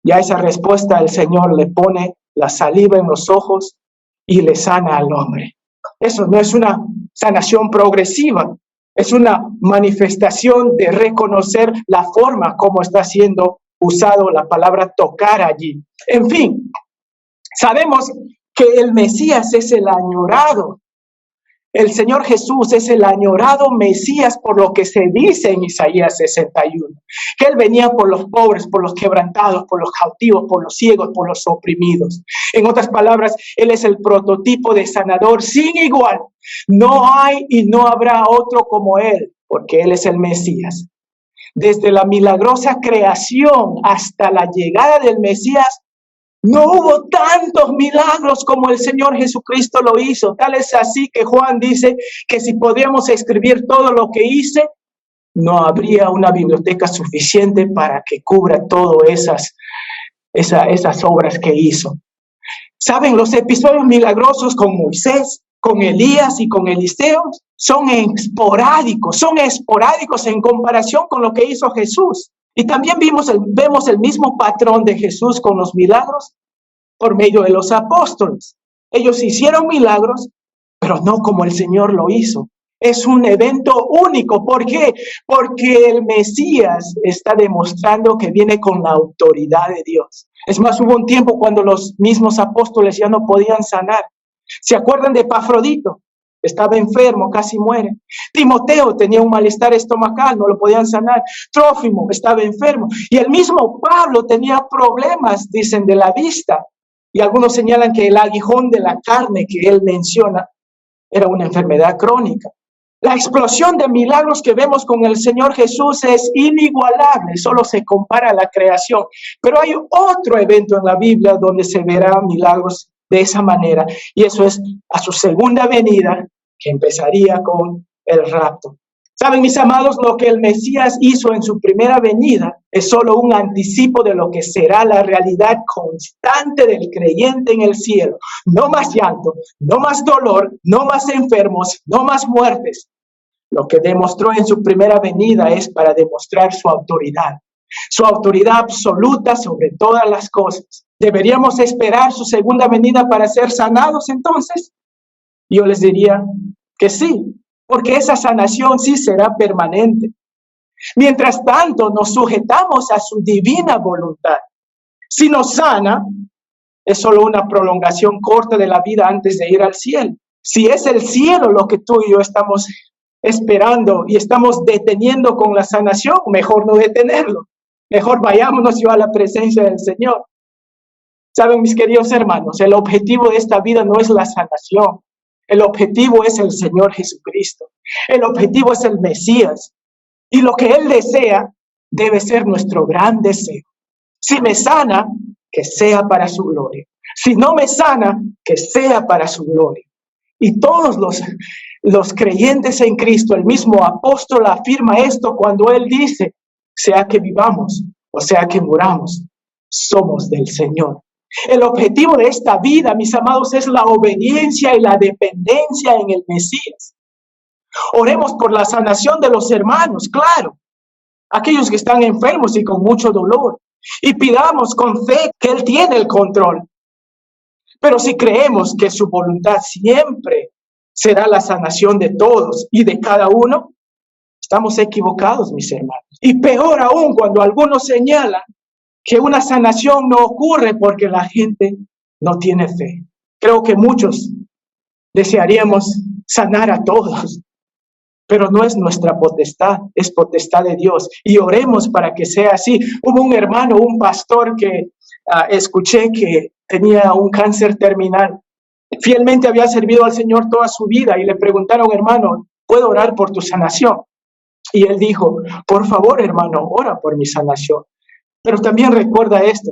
Y a esa respuesta el Señor le pone la saliva en los ojos y le sana al hombre. Eso no es una sanación progresiva, es una manifestación de reconocer la forma como está siendo usado la palabra tocar allí. En fin, sabemos que el Mesías es el añorado. El Señor Jesús es el añorado Mesías por lo que se dice en Isaías 61. Que Él venía por los pobres, por los quebrantados, por los cautivos, por los ciegos, por los oprimidos. En otras palabras, Él es el prototipo de sanador sin igual. No hay y no habrá otro como Él, porque Él es el Mesías. Desde la milagrosa creación hasta la llegada del Mesías, no hubo tantos milagros como el Señor Jesucristo lo hizo. Tal es así que Juan dice que si podíamos escribir todo lo que hice, no habría una biblioteca suficiente para que cubra todas esas obras que hizo. ¿Saben? Los episodios milagrosos con Moisés, con Elías y con Eliseo son esporádicos en comparación con lo que hizo Jesús. Y también vemos el mismo patrón de Jesús con los milagros por medio de los apóstoles. Ellos hicieron milagros, pero no como el Señor lo hizo. Es un evento único. ¿Por qué? Porque el Mesías está demostrando que viene con la autoridad de Dios. Es más, hubo un tiempo cuando los mismos apóstoles ya no podían sanar. ¿Se acuerdan de Epafrodito? Estaba enfermo, casi muere. Timoteo tenía un malestar estomacal, no lo podían sanar. Trófimo estaba enfermo. Y el mismo Pablo tenía problemas, dicen, de la vista. Y algunos señalan que el aguijón de la carne que él menciona era una enfermedad crónica. La explosión de milagros que vemos con el Señor Jesús es inigualable, solo se compara a la creación. Pero hay otro evento en la Biblia donde se verán milagros de esa manera, y eso es a su segunda venida, que empezaría con el rapto. Saben, mis amados, lo que el Mesías hizo en su primera venida es solo un anticipo de lo que será la realidad constante del creyente en el cielo. No más llanto, no más dolor, no más enfermos, no más muertes. Lo que demostró en su primera venida es para demostrar su autoridad absoluta sobre todas las cosas. ¿Deberíamos esperar su segunda venida para ser sanados entonces? Yo les diría que sí, porque esa sanación sí será permanente. Mientras tanto, nos sujetamos a su divina voluntad. Si nos sana, es solo una prolongación corta de la vida antes de ir al cielo. Si es el cielo lo que tú y yo estamos esperando y estamos deteniendo con la sanación, mejor no detenerlo. Mejor vayámonos yo a la presencia del Señor. Saben, mis queridos hermanos, el objetivo de esta vida no es la sanación. El objetivo es el Señor Jesucristo. El objetivo es el Mesías. Y lo que Él desea debe ser nuestro gran deseo. Si me sana, que sea para su gloria. Si no me sana, que sea para su gloria. Y todos los creyentes en Cristo, el mismo apóstol afirma esto cuando él dice, sea que vivamos o sea que muramos, somos del Señor. El objetivo de esta vida, mis amados, es la obediencia y la dependencia en el Mesías. Oremos por la sanación de los hermanos, claro, aquellos que están enfermos y con mucho dolor. Y pidamos con fe que Él tiene el control. Pero si creemos que su voluntad siempre será la sanación de todos y de cada uno, estamos equivocados, mis hermanos. Y peor aún cuando algunos señalan que una sanación no ocurre porque la gente no tiene fe. Creo que muchos desearíamos sanar a todos, pero no es nuestra potestad, es potestad de Dios. Y oremos para que sea así. Hubo un hermano, un pastor que escuché que tenía un cáncer terminal. Fielmente había servido al Señor toda su vida y le preguntaron, hermano, ¿puedo orar por tu sanación? Y él dijo, por favor, hermano, ora por mi sanación. Pero también recuerda esto,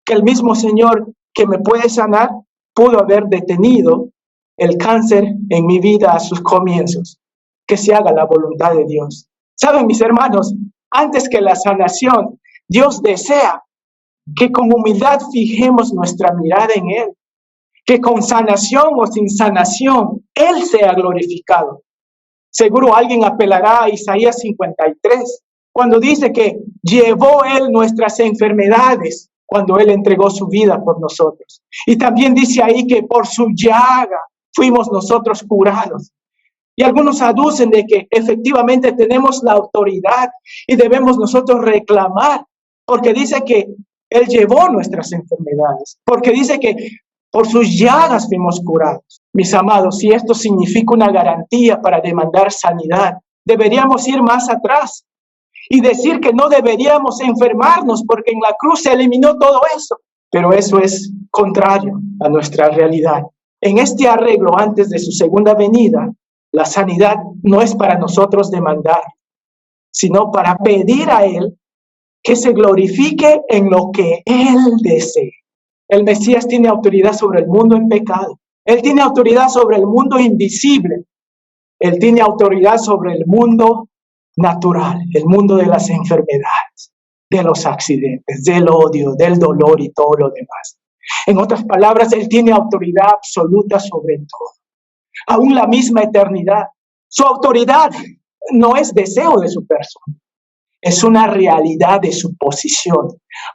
que el mismo Señor que me puede sanar pudo haber detenido el cáncer en mi vida a sus comienzos. Que se haga la voluntad de Dios. Saben, mis hermanos, antes que la sanación, Dios desea que con humildad fijemos nuestra mirada en Él. Que con sanación o sin sanación, Él sea glorificado. Seguro alguien apelará a Isaías 53, cuando dice que llevó Él nuestras enfermedades, cuando Él entregó su vida por nosotros. Y también dice ahí que por su llaga fuimos nosotros curados. Y algunos aducen de que efectivamente tenemos la autoridad y debemos nosotros reclamar, porque dice que Él llevó nuestras enfermedades, porque dice que por sus llagas fuimos curados. Mis amados, si esto significa una garantía para demandar sanidad, deberíamos ir más atrás y decir que no deberíamos enfermarnos porque en la cruz se eliminó todo eso. Pero eso es contrario a nuestra realidad. En este arreglo antes de su segunda venida, la sanidad no es para nosotros demandar, sino para pedir a Él que se glorifique en lo que Él desee. El Mesías tiene autoridad sobre el mundo en pecado. Él tiene autoridad sobre el mundo invisible. Él tiene autoridad sobre el mundo natural, el mundo de las enfermedades, de los accidentes, del odio, del dolor y todo lo demás. En otras palabras, Él tiene autoridad absoluta sobre todo. Aún la misma eternidad. Su autoridad no es deseo de su persona, es una realidad de su posición,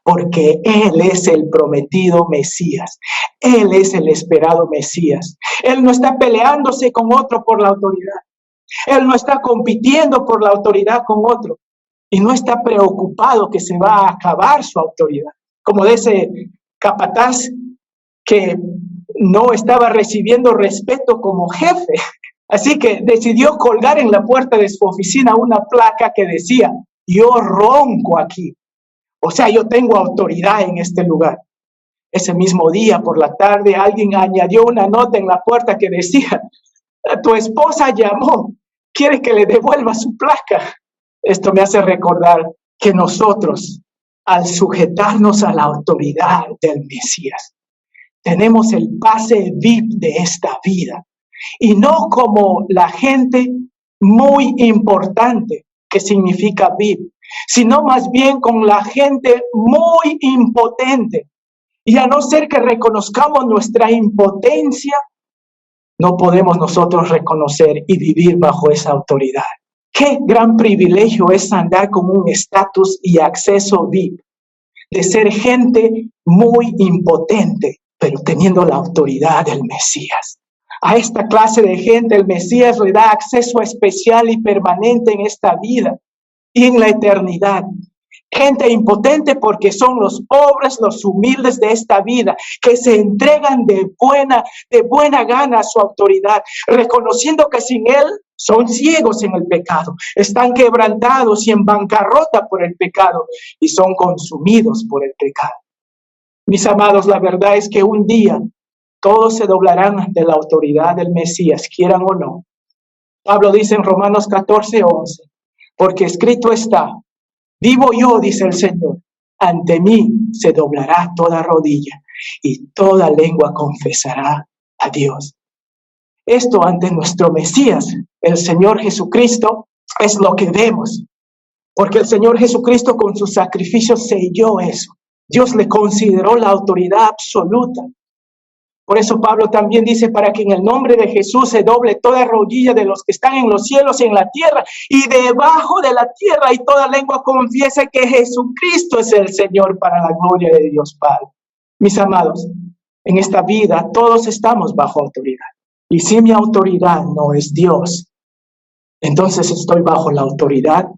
porque Él es el prometido Mesías, Él es el esperado Mesías. Él no está peleándose con otro por la autoridad, Él no está compitiendo por la autoridad con otro, y no está preocupado que se va a acabar su autoridad, como de ese capataz que no estaba recibiendo respeto como jefe. Así que decidió colgar en la puerta de su oficina una placa que decía, yo ronco aquí. O sea, yo tengo autoridad en este lugar. Ese mismo día, por la tarde, alguien añadió una nota en la puerta que decía, tu esposa llamó, quiere que le devuelva su placa. Esto me hace recordar que nosotros, al sujetarnos a la autoridad del Mesías, tenemos el pase VIP de esta vida. Y no como la gente muy importante, que significa VIP, sino más bien con la gente muy impotente. Y a no ser que reconozcamos nuestra impotencia, no podemos nosotros reconocer y vivir bajo esa autoridad. Qué gran privilegio es andar con un estatus y acceso VIP, de ser gente muy impotente, pero teniendo la autoridad del Mesías. A esta clase de gente el Mesías le da acceso especial y permanente en esta vida y en la eternidad. Gente impotente porque son los pobres, los humildes de esta vida, que se entregan de buena gana a su autoridad, reconociendo que sin Él son ciegos en el pecado, están quebrantados y en bancarrota por el pecado y son consumidos por el pecado. Mis amados, la verdad es que un día todos se doblarán ante la autoridad del Mesías, quieran o no. Pablo dice en Romanos 14:11, porque escrito está, vivo yo, dice el Señor, ante mí se doblará toda rodilla y toda lengua confesará a Dios. Esto ante nuestro Mesías, el Señor Jesucristo, es lo que vemos, porque el Señor Jesucristo con su sacrificio selló eso. Dios le consideró la autoridad absoluta. Por eso Pablo también dice, para que en el nombre de Jesús se doble toda rodilla de los que están en los cielos y en la tierra y debajo de la tierra, y toda lengua confiese que Jesucristo es el Señor, para la gloria de Dios Padre. Mis amados, en esta vida todos estamos bajo autoridad. Y si mi autoridad no es Dios, entonces estoy bajo la autoridad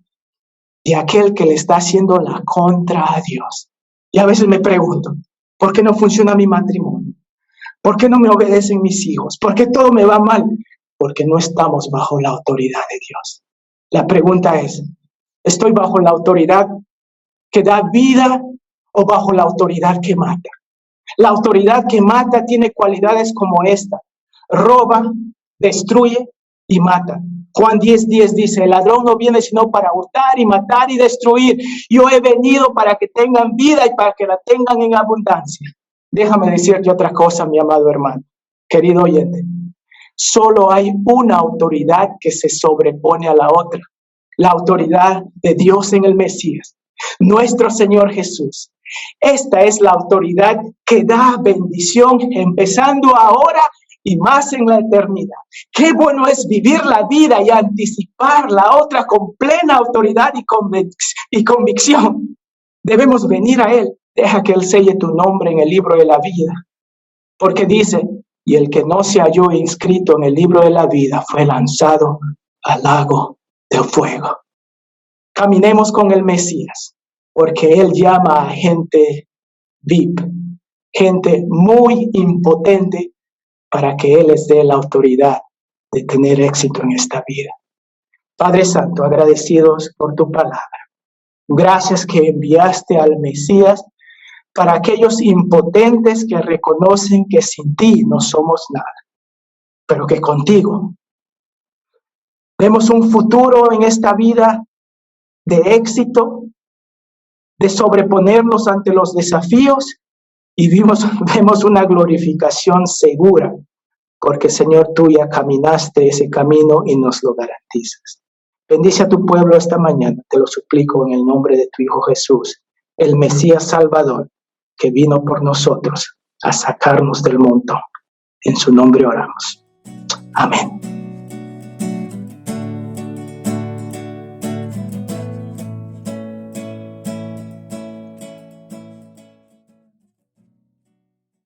de aquel que le está haciendo la contra a Dios. Y a veces me pregunto, ¿por qué no funciona mi matrimonio? ¿Por qué no me obedecen mis hijos? ¿Por qué todo me va mal? Porque no estamos bajo la autoridad de Dios. La pregunta es, ¿estoy bajo la autoridad que da vida o bajo la autoridad que mata? La autoridad que mata tiene cualidades como esta: roba, destruye y mata. Juan 10:10 dice, el ladrón no viene sino para hurtar y matar y destruir. Yo he venido para que tengan vida y para que la tengan en abundancia. Déjame decirte otra cosa, mi amado hermano, querido oyente. Solo hay una autoridad que se sobrepone a la otra. La autoridad de Dios en el Mesías, nuestro Señor Jesús. Esta es la autoridad que da bendición empezando ahora y más en la eternidad. Qué bueno es vivir la vida y anticipar la otra con plena autoridad y convicción. Debemos venir a Él. Deja que Él selle tu nombre en el libro de la vida. Porque dice, y el que no se halló inscrito en el libro de la vida fue lanzado al lago de fuego. Caminemos con el Mesías, porque Él llama a gente VIP, gente muy impotente, para que Él les dé la autoridad de tener éxito en esta vida. Padre Santo, agradecidos por tu palabra. Gracias que enviaste al Mesías para aquellos impotentes que reconocen que sin ti no somos nada, pero que contigo vemos un futuro en esta vida de éxito, de sobreponernos ante los desafíos, y vemos una glorificación segura, porque Señor, tú ya caminaste ese camino y nos lo garantizas. Bendice a tu pueblo esta mañana, te lo suplico en el nombre de tu Hijo Jesús, el Mesías Salvador, que vino por nosotros a sacarnos del montón. En su nombre oramos. Amén.